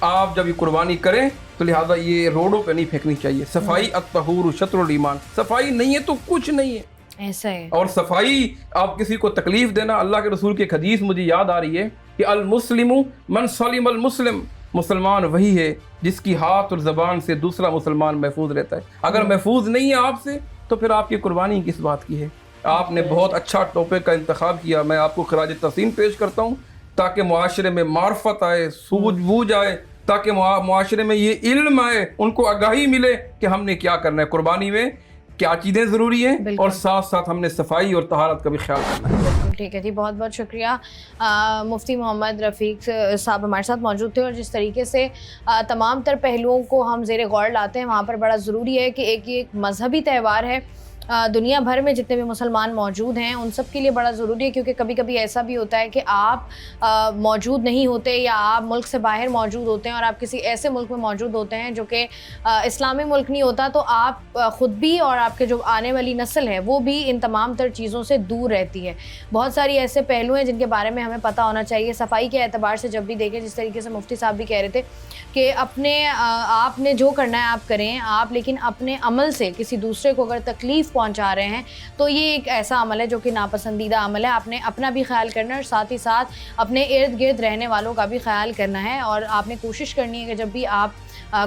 आप जब ये कुर्बानी करें तो लिहाजा ये रोडों पे नहीं फेंकनी चाहिए। सफाई अत्तहूर शत्रुल ईमान, सफाई नहीं है तो कुछ नहीं है, ऐसा है। और सफाई आप किसी को तकलीफ देना, अल्लाह के रसूल की एक हदीस मुझे याद आ रही है कि अल मुस्लिमु मन सलिम अल मुस्लिम, मुसलमान वही है जिसकी हाथ और ज़बान से दूसरा मुसलमान महफूज रहता है। अगर महफूज नहीं है आपसे तो फिर आपकी कुर्बानी किस बात की है। आपने बहुत अच्छा टॉपिक का इंतखाब किया, मैं आपको खराज तहसीन पेश करता हूँ ताकि मुआशरे में मार्फत आए, सूझबूझ आए, ताकि मुआशरे में ये इल्म आए, उनको आगाही मिले कि हमने क्या करना है, कुर्बानी में क्या चीज़ें ज़रूरी हैं, और साथ साथ हमने सफाई और तहारत का भी ख्याल करना है। बिल्कुल ठीक है जी, बहुत बहुत शुक्रिया। मुफ्ती मोहम्मद रफ़ीक साहब हमारे साथ मौजूद थे, और जिस तरीके से तमाम तर पहलुओं को हम ज़ेर गौर लाते हैं, वहाँ पर बड़ा ज़रूरी है कि एक मजहबी त्यौहार है, दुनिया भर में जितने भी मुसलमान मौजूद हैं उन सब के लिए बड़ा ज़रूरी है, क्योंकि कभी कभी ऐसा भी होता है कि आप मौजूद नहीं होते, या आप मुल्क से बाहर मौजूद होते हैं और आप किसी ऐसे मुल्क में मौजूद होते हैं जो कि इस्लामी मुल्क नहीं होता, तो आप ख़ुद भी और आपके जो आने वाली नस्ल है वो भी इन तमाम तर चीज़ों से दूर रहती है। बहुत सारी ऐसे पहलू हैं जिनके बारे में हमें पता होना चाहिए। सफाई के एतबार से जब भी देखें, जिस तरीके से मुफ्ती साहब भी कह रहे थे कि आपने जो करना है आप करें, आप लेकिन अपने अमल से किसी दूसरे को अगर तकलीफ़ पहुंचा रहे हैं तो ये एक ऐसा अमल है जो कि नापसंदीदा अमल है। आपने अपना भी ख्याल करना है और साथ ही साथ अपने इर्द गिर्द रहने वालों का भी ख्याल करना है, और आपने कोशिश करनी है कि जब भी आप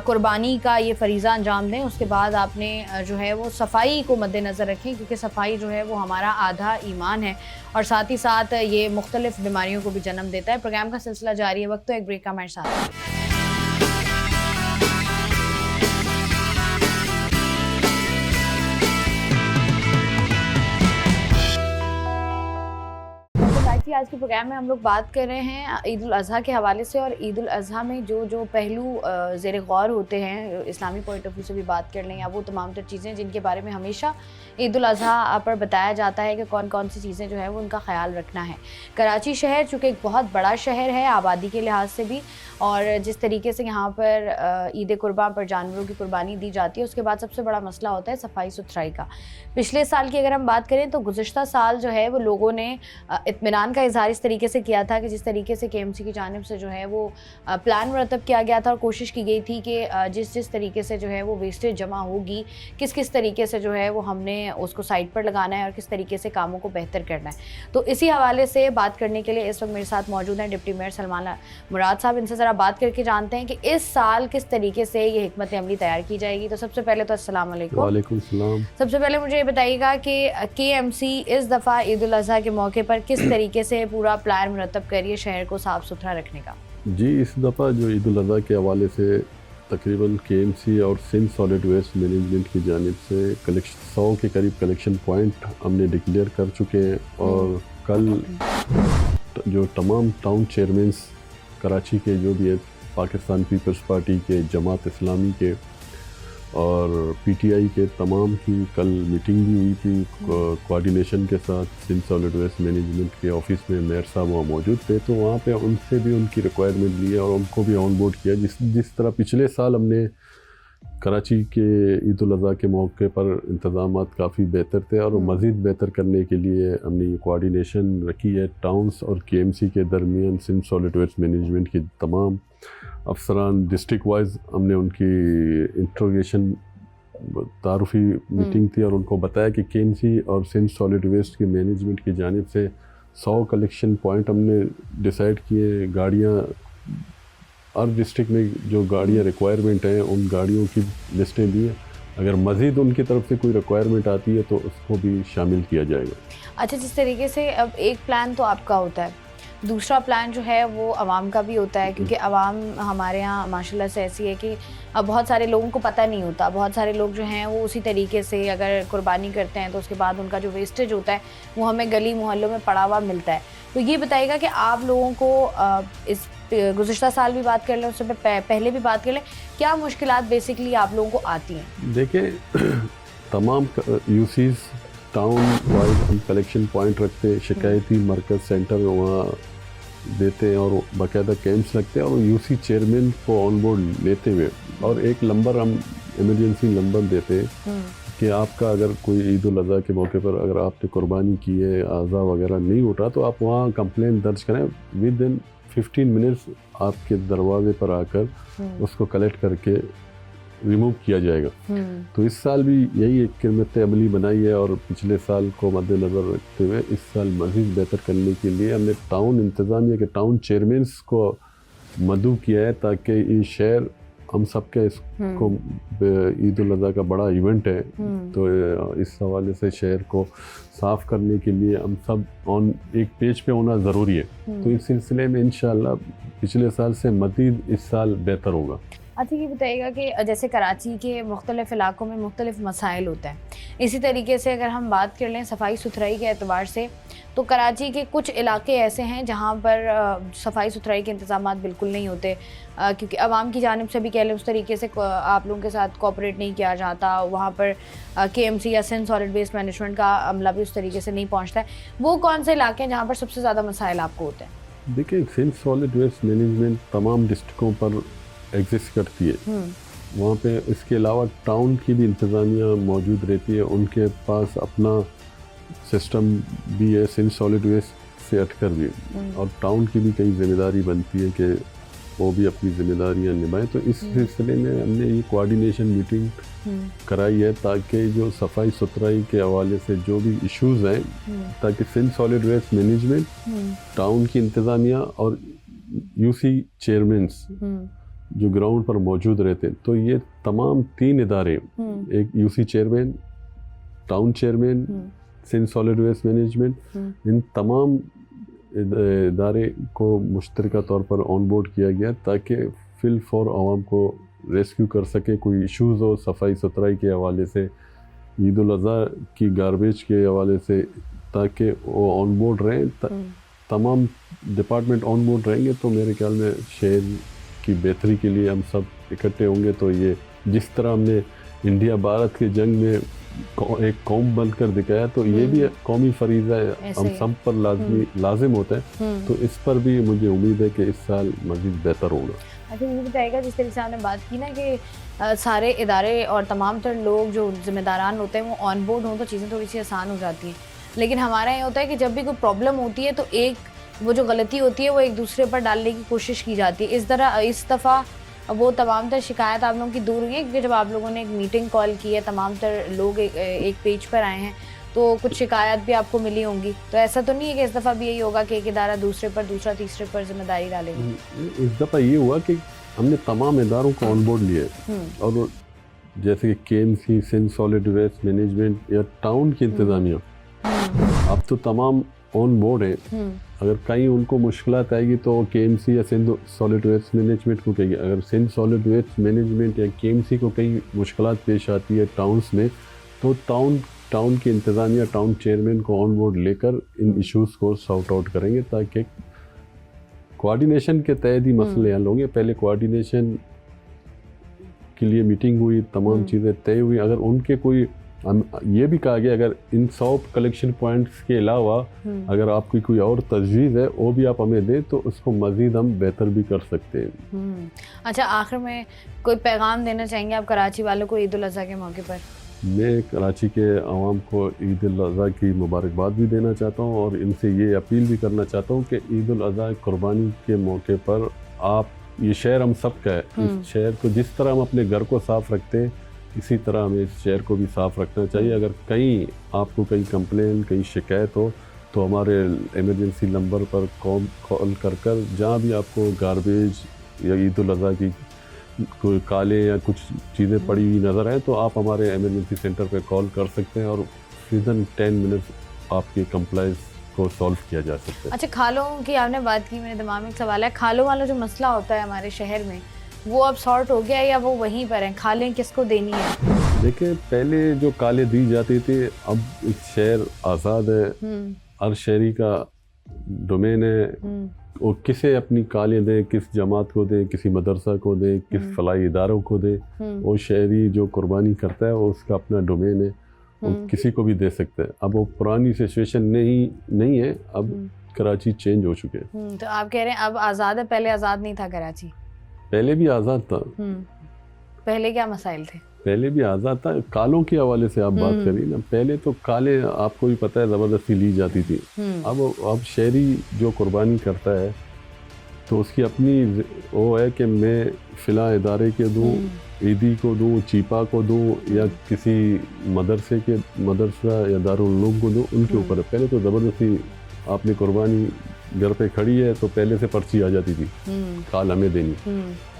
कुर्बानी का ये फरीज़ा अंजाम दें उसके बाद आपने जो है वो सफाई को मद्देनज़र रखें, क्योंकि सफाई जो है वो हमारा आधा ईमान है, और साथ ही साथ ये मुख्तलिफ़ बीमारियों को भी जन्म देता है। प्रोग्राम का सिलसिला जारी है, वक्त तो एक ब्रेक का हमारे साथ। आज के प्रोग्राम में हम लोग बात कर रहे हैं ईद उल अज़हा के हवाले से, और ईद उल अज़हा में जो पहलू ज़ेर गौर होते हैं, इस्लामी पॉइंट ऑफ व्यू से भी बात कर लें, या वो तमाम तर चीज़ें जिनके बारे में हमेशा ईद उल अज़हा पर बताया जाता है कि कौन कौन सी चीज़ें जो है वो उनका ख्याल रखना है। कराची शहर चूँकि एक बहुत बड़ा शहर है आबादी के लिहाज से भी, और जिस तरीके से यहाँ पर ईद कुर्बान पर जानवरों की कुर्बानी दी जाती है, उसके बाद सबसे बड़ा मसला होता है सफाई सुथराई का। पिछले साल की अगर हम बात करें तो गुज़िश्ता साल जो है वो लोगों ने इत्मीनान का इज़हार इस तरीके से किया था कि जिस तरीके से KMC की जानिब से जो है वो प्लान मुरतब किया गया था, और कोशिश की गई थी कि जिस तरीके से जो है वो वेस्टेज जमा होगी, किस तरीके से जो है वो हमने उसको साइड पर लगाना है और किस तरीके से कामों को बेहतर करना है। तो इसी हवाले से बात करने के लिए इस वक्त मेरे साथ मौजूद हैं डिप्टी मेयर सलमान मुराद साहब। इनसे ज़रा बात करके जानते हैं कि इस साल किस तरीके से ये हिकमत अमली तैयार की जाएगी। तो सबसे पहले तो अस्सलाम वालेकुम। वालेकुम सलाम। सबसे पहले मुझे ये बताइएगा कि KMC इस दफ़ा ईद उल अज़हा के मौके पर किस तरीके से पूरा प्लान मुरतब करिए शहर को साफ़ सुथरा रखने का। जी, इस दफ़ा जो ईद उल अज़हा के हवाले से तकरीबन KMC और सिंध सॉलिड वेस्ट मैनेजमेंट की जानिब से 100 के करीब कलेक्शन पॉइंट हमने डिक्लेयर कर चुके हैं, और कल जो तमाम टाउन चेयरमैन्स कराची के जो भी है, पाकिस्तान पीपल्स पार्टी के, जमात इस्लामी के और PTI के तमाम की कल मीटिंग भी हुई थी कोऑर्डिनेशन के साथ। सिंध सॉलिड वेस्ट मैनेजमेंट के ऑफिस में मेयर साहब वहाँ मौजूद थे, तो वहाँ पे उनसे भी उनकी रिक्वायरमेंट ली है और उनको भी ऑन बोर्ड किया। जिस तरह पिछले साल हमने कराची के ईद उल अज़हा के मौके पर इंतज़ाम काफ़ी बेहतर थे, और मज़ीद बेहतर करने के लिए हमने ये कोऑर्डिनेशन रखी है टाउन्स और KMC के दरमियान। सिंध सॉलिड वेस्ट मैनेजमेंट की तमाम अफसरान डिस्ट्रिक्ट वाइज हमने उनकी इंट्रोगेशन तारुफ़ी मीटिंग थी, और उनको बताया कि KMC और सिंध सॉलिड वेस्ट की मैनेजमेंट की जानिब से 100 कलेक्शन पॉइंट हमने डिसाइड किए। गाड़ियाँ हर डिस्ट्रिक्ट में जो गाड़ियाँ रिक्वायरमेंट हैं उन गाड़ियों की लिस्टें दी हैं। अगर मज़ीद उनकी तरफ से कोई रिक्वायरमेंट आती है तो उसको भी शामिल किया जाएगा। अच्छा, जिस तरीके से अब एक प्लान तो आपका होता है, दूसरा प्लान जो है वो आवाम का भी होता है, क्योंकि आवाम हमारे यहाँ माशाल्लाह से ऐसी है कि अब बहुत सारे लोगों को पता नहीं होता। बहुत सारे लोग जो हैं वो उसी तरीके से अगर कुर्बानी करते हैं तो उसके बाद उनका जो वेस्टेज होता है वो हमें गली मोहल्लों में पड़ा हुआ मिलता है। तो ये बताइएगा कि आप लोगों को इस गुज़िश्ता साल भी बात कर लें, उससे पहले भी बात कर लें, क्या मुश्किलात बेसिकली आप लोगों को आती हैं? देखिए, तमाम यूसीज टाउन वाइड हम कलेक्शन पॉइंट रखते हैं, शिकायती मरकज़ सेंटर वहाँ देते हैं और बाकायदा कैंप्स लगते हैं और यूसी चेयरमैन को ऑन बोर्ड लेते हुए और एक नंबर हम इमरजेंसी नंबर देते हैं कि आपका अगर कोई ईद उल अज़हा के मौके पर अगर आपने कुर्बानी की है, आज़ा वगैरह नहीं उठा तो आप वहाँ कंप्लेंट दर्ज करें। विद इन 15 मिनट्स आपके दरवाजे पर आकर उसको कलेक्ट करके रिमूव किया जाएगा। तो इस साल भी यही एक क़िमत अमली बनाई है और पिछले साल को मद्देनज़र रखते हुए इस साल मज़ीद बेहतर करने के लिए हमने टाउन इंतज़ामिया के टाउन चेयरमैन्स को मदऊ किया है ताकि ये शहर हम सब के इसको ईद उल अज़हा का बड़ा इवेंट है, तो इस हवाले से शहर को साफ़ करने के लिए हम सब ऑन एक पेज पे होना ज़रूरी है। तो इस सिलसिले में इंशाअल्लाह पिछले साल से मज़ीद इस साल बेहतर होगा। अच्छा, ये बताइएगा कि जैसे कराची के मुख्तलिफ़ इलाक़ों में मुख्तलिफ़ मसाइल होते हैं, इसी तरीके से अगर हम बात कर लें सफाई सुथराई के एतबार से तो कराची के कुछ इलाके ऐसे हैं जहाँ पर सफाई सुथराई के इंतज़ामात बिल्कुल नहीं होते, क्योंकि आवाम की जानिब से भी कह लें उस तरीके से आप लोगों के साथ कोऑपरेट नहीं किया जाता। वहाँ पर KMC या सिंध सॉलिड वेस्ट मैनेजमेंट का अमला भी उस तरीके से नहीं पहुँचता है। वो कौन से इलाके हैं जहाँ पर सबसे ज़्यादा मसाइल आपको होते हैं? देखिए, सिंध सॉलिड वेस्ट मैनेजमेंट तमाम डिस्ट्रिक्टों पर एग्जिस्ट करती है। वहाँ पे इसके अलावा टाउन की भी इंतज़ामिया मौजूद रहती है, उनके पास अपना सिस्टम भी है सिंध सॉलिड वेस्ट से हटकर भी, और टाउन की भी कई जिम्मेदारी बनती है कि वो भी अपनी जिम्मेदारियाँ निभाएं। तो इस सिलसिले में हमने ये कोऑर्डिनेशन मीटिंग कराई है ताकि जो सफाई सुथराई के हवाले से जो भी इश्यूज़ हैं ताकि Sindh solid waste management, town की इंतज़ामिया और यूसी चेयरमैन्स जो ग्राउंड पर मौजूद रहते हैं, तो ये तमाम 3 इदारे, एक UC chairman, town chairman, Sindh solid waste management, इन तमाम इदारे को मुश्तरका तौर पर ऑन बोर्ड किया गया ताकि फिल फॉर आवाम को रेस्क्यू कर सके। कोई इश्यूज़ हो सफाई सुथराई के हवाले से, ईद उल अज़हा की गारबेज के हवाले से, ताकि वो ऑन बोर्ड रहें। तमाम डिपार्टमेंट ऑन बोर्ड रहेंगे तो मेरे ख्याल में शहर की बेहतरी के लिए हम सब इकट्ठे होंगे। तो ये जिस तरह हमने इंडिया भारत के जंग में एक कौम बनकर दिखाया, तो ये भी कौमी फरीज़ा है, हम सब पर लाजिम होता है। तो इस पर भी मुझे उम्मीद है कि इस साल मज़ीद बेहतर होगा। अच्छा, ये बताइएगा जिस तरीके से आपने बात की ना कि सारे इदारे और तमाम तर लोग जो जिम्मेदारान होते हैं वो ऑन बोर्ड हों तो चीज़ें थोड़ी सी आसान हो जाती हैं, लेकिन हमारा ये होता है कि जब भी कोई प्रॉब्लम होती है तो एक वो जो गलती होती है वो एक दूसरे पर डालने की कोशिश की जाती है। इस दफ़ा वो तमाम तर शिकायत आप लोगों की दूर हुई है, क्योंकि जब आप लोगों ने एक मीटिंग कॉल की है, तमाम तर लोग एक पेज पर आए हैं, तो कुछ शिकायत भी आपको मिली होंगी। तो ऐसा तो नहीं है कि इस दफ़ा भी यही होगा कि एक इदारा दूसरे पर, दूसरा तीसरे पर जिम्मेदारी डालेगी? इस दफ़ा ये हुआ कि हमने तमाम इदारों को ऑन बोर्ड लिया, और जैसे कि KMC, Sindh solid waste management या टाउन की इंतज़ामिया, अब तो तमाम ऑन बोर्ड है। अगर कहीं उनको मुश्किलात आएगी तो KMC या सिंध सॉलिड वेस्ट मैनेजमेंट को कहेगी। अगर सिंध सॉलिड वेस्ट मैनेजमेंट या KMC को कहीं मुश्किलात पेश आती है टाउन्स में, तो टाउन की इंतज़ामिया, टाउन चेयरमैन को ऑन बोर्ड लेकर इन इश्यूज़ को सॉर्ट आउट करेंगे ताकि कोऑर्डिनेशन के तहत ही मसले हल होंगे। पहले कोऑर्डिनेशन के लिए मीटिंग हुई, तमाम चीज़ें तय हुई। अगर उनके कोई ये भी कहा गया अगर इन 100 कलेक्शन पॉइंट्स के अलावा अगर आपकी कोई और तजवीज़ है वो भी आप हमें दें तो उसको मज़ीद हम बेहतर भी कर सकते हैं। अच्छा, आखिर में कोई पैगाम देना चाहेंगे आप कराची वालों को ईद उल अज़हा के मौके पर? मैं कराची के आवाम को ईद उल अज़हा की मुबारकबाद भी देना चाहता हूँ और इनसे ये अपील भी करना चाहता हूँ कि ईद उल अज़हा कुर्बानी के मौके पर आप, ये शहर हम सब का है, इस शहर को जिस तरह हम अपने घर को साफ़ रखते हैं इसी तरह हमें इस शहर को भी साफ़ रखना चाहिए। अगर कहीं आपको कहीं कंप्लेन, कहीं शिकायत हो तो हमारे इमरजेंसी नंबर पर कॉल कर जहाँ भी आपको गार्बेज या ईद उल अज़हा की कोई काले या कुछ चीज़ें पड़ी हुई नज़र आए तो आप हमारे इमरजेंसी सेंटर पे कॉल कर सकते हैं और विदिन 10 मिनट्स आपके कंप्लाइंस को सॉल्व किया जा सकता है। अच्छा, खालों की आपने बात की, मेरे दिमाग में एक सवाल है, खालों वाला जो मसला होता है हमारे शहर में वो अब सॉर्ट हो गया है या वो वहीं पर हैं? खालें किसको देनी है? देखिए, पहले जो काले दी जाती थी, अब एक शहर आज़ाद है, हर शहरी का डोमेन है, वो किसे अपनी कालें दें, किस जमात को दें, किसी मदरसा को दें, किस फलाई इदारों को दें, वो शहरी जो कुर्बानी करता है वो उसका अपना डोमेन है, वो किसी को भी दे सकता है। अब वो पुरानी सिचुएशन नहीं है, अब कराची चेंज हो चुके हैं। तो आप कह रहे हैं अब आज़ाद है, पहले आज़ाद नहीं था कराची? पहले भी आज़ाद था। पहले क्या मसाइल थे? पहले भी आज़ाद था। कालों के हवाले से आप बात करिए ना, पहले तो काले आपको भी पता है ज़बरदस्ती ली जाती थी। अब शहरी जो कुर्बानी करता है तो उसकी अपनी वो है कि मैं फ़िला इदारे के दूँ, ईदी को दूँ, चीपा को दूँ या किसी मदरसा या दारुल उलूम को दूँ, उनके ऊपर है। पहले तो ज़बरदस्ती आपने कुर्बानी घर पे खड़ी है तो पहले से पर्ची आ जाती थी, खाल हमें देनी।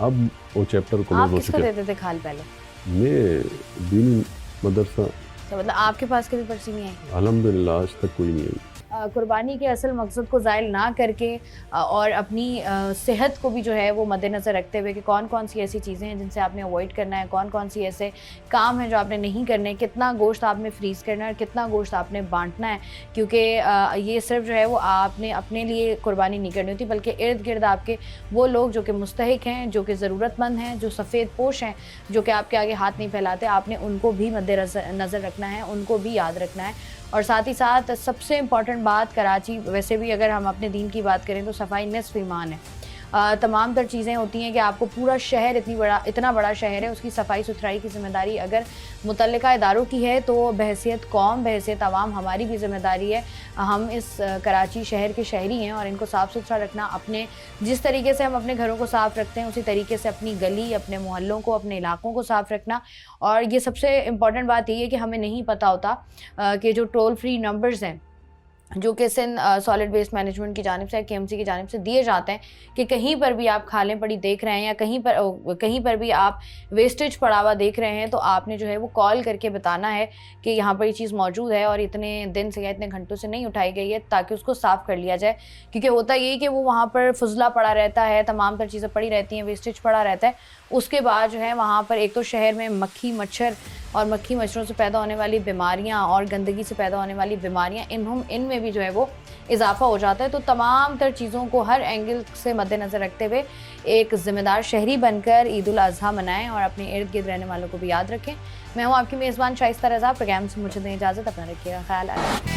अब वो चैप्टर क्लोज हो चुका है। देते थे खाल पहले? मैं दीनी मदरसा। तो मतलब आपके पास कभी पर्ची नहीं आई? अल्हम्दुलिल्लाह आज तक कोई नहीं आई। कुर्बानी के असल मकसद को ज़ायल ना करके और अपनी सेहत को भी जो है वो मद्देनज़र रखते हुए कि कौन कौन सी ऐसी चीज़ें हैं जिनसे आपने अवॉइड करना है, कौन कौन सी ऐसे काम हैं जो आपने नहीं करने, कितना गोश्त आपने फ्रीज़ करना है और कितना गोश्त आपने बांटना है, क्योंकि ये सिर्फ जो है वो आपने अपने लिए कुर्बानी नहीं करनी होती बल्कि इर्द गिर्द आपके वो लोग जो कि मुस्तहिक हैं, जो कि ज़रूरतमंद हैं, जो सफ़ेद पोश हैं, जो कि आपके आगे हाथ नहीं फैलाते, आपने उनको भी मद्देनज़र रखना है, उनको भी याद रखना है। और साथ ही साथ सबसे इम्पॉर्टेंट बात, कराची वैसे भी अगर हम अपने दीन की बात करें तो सफाई निस्फ़ ईमान है। तमाम तर चीज़ें होती हैं कि आपको पूरा शहर इतना बड़ा शहर है, उसकी सफाई सुथराई की ज़िम्मेदारी अगर मुतल्लिका इदारों की है तो बहैसियत कौम, बहैसियत आवाम हमारी भी ज़िम्मेदारी है। हम इस कराची शहर के शहरी हैं और इनको साफ़ सुथरा रखना, अपने जिस तरीके से हम अपने घरों को साफ़ रखते हैं उसी तरीके से अपनी गली, अपने मोहल्लों को, अपने इलाकों को साफ़ रखना। और ये सबसे इम्पॉर्टेंट बात ये है कि हमें नहीं पता होता कि जो टोल फ्री नंबर्स हैं जो कि सिंध सॉलिड वेस्ट मैनेजमेंट की जानिब से, KMC की जानिब से दिए जाते हैं, कि कहीं पर भी आप खालें पड़ी देख रहे हैं या कहीं पर भी आप वेस्टेज पड़ा हुआ देख रहे हैं तो आपने जो है वो कॉल करके बताना है कि यहाँ पर ये चीज़ मौजूद है और इतने दिन से या इतने घंटों से नहीं उठाई गई है, ताकि उसको साफ़ कर लिया जाए। क्योंकि होता यही कि वो वहाँ पर फुजला पड़ा रहता है, तमाम तर चीज़ें पड़ी रहती हैं, वेस्टेज पड़ा रहता है। उसके बाद जो है वहाँ पर एक तो शहर में मक्खी मच्छर और मक्खी मच्छरों से पैदा होने वाली बीमारियाँ और गंदगी से पैदा होने वाली बीमारियाँ, इनमें भी जो है वो इजाफा हो जाता है। तो तमाम तर चीज़ों को हर एंगल से मद्देनज़र रखते हुए एक ज़िम्मेदार शहरी बनकर ईद उल अज़हा मनाएं और अपने इर्द गिर्द रहने वालों को भी याद रखें। मैं हूँ आपकी मेज़बान शाइस्ता रज़ा। प्रोग्राम से मुझे दें इजाज़त, अपना रखिएगा ख्याल।